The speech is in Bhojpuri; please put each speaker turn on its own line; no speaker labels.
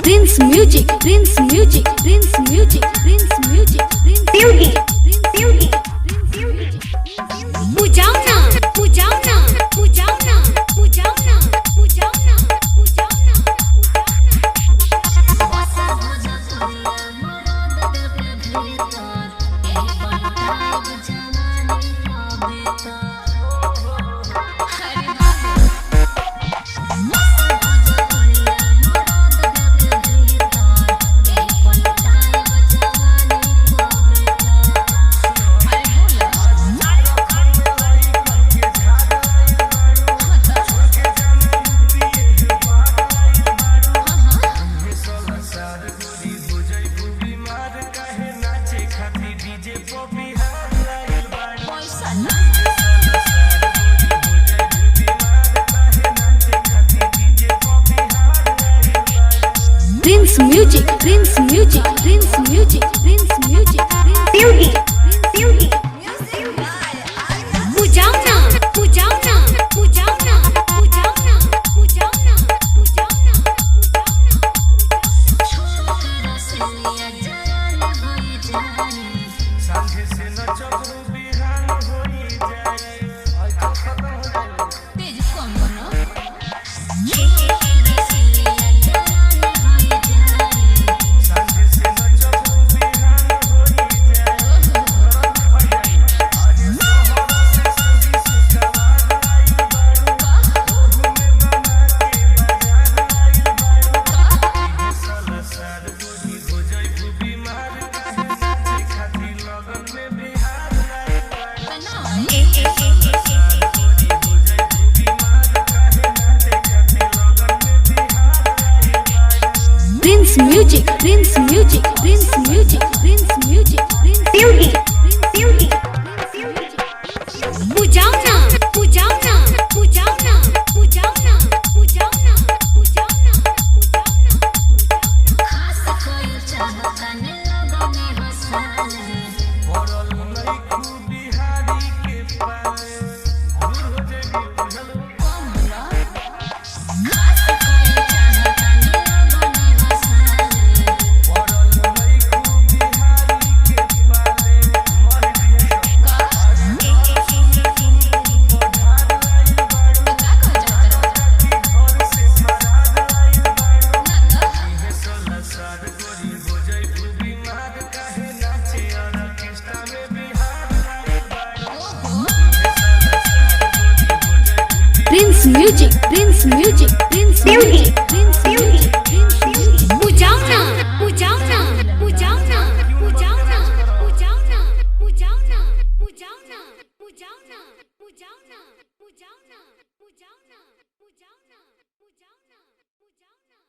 Prince Music, Prince Music, Prince Music, Prince Music, Prince Music, Prince Music. Pujauna, Pujauna, Pujauna, Pujauna, Pujauna, Pujauna. Prince Music, Prince Music, Prince Music, Prince Music, Prince Music, Pujauna, Pujauna, Pujauna, Pujauna, Pujauna, Pujauna,
सांझे से न चक्रू बिहान होई जाए आज तो खत्म हो जाए
तेज कौन बनो
सांझे से न चक्रू बिहान होई जाए आज सोहरा से सुधी सुखवार आई बारू ओहू में बना के बाजार आई बारू साला सार गोरी हो जाई तू बीमार काहे नाचे खाती लगन में बिहार आई बारू
Prince Music, Prince Music, Prince Music, Prince Music, Prince Music, Prince Music. Pujauna, Pujauna, Pujauna, Pujauna, Pujauna, Pujauna, Pujauna.
खास कोई चाहता ने लोगों में हंसाने
पड़ल नइखू बिहारी के पाले दूर हो जेबी बुझल
कौन बोला खास कोई चाहता ने लोगों में हंसाने
पड़ल नइखू बिहारी के पाले मर दिए
का
पधार आई बारू
का कह जाता
की घर से फरार आई बारू
ना तो
इहे सोलह साल गोरी हो जाई तू बीमार काहे नाचे ऑर्केस्ट्रा में बिहार आई बारू इहे सोलह साल गोरी हो जाई तू
Prince Music, Prince Music, Prince Music, Prince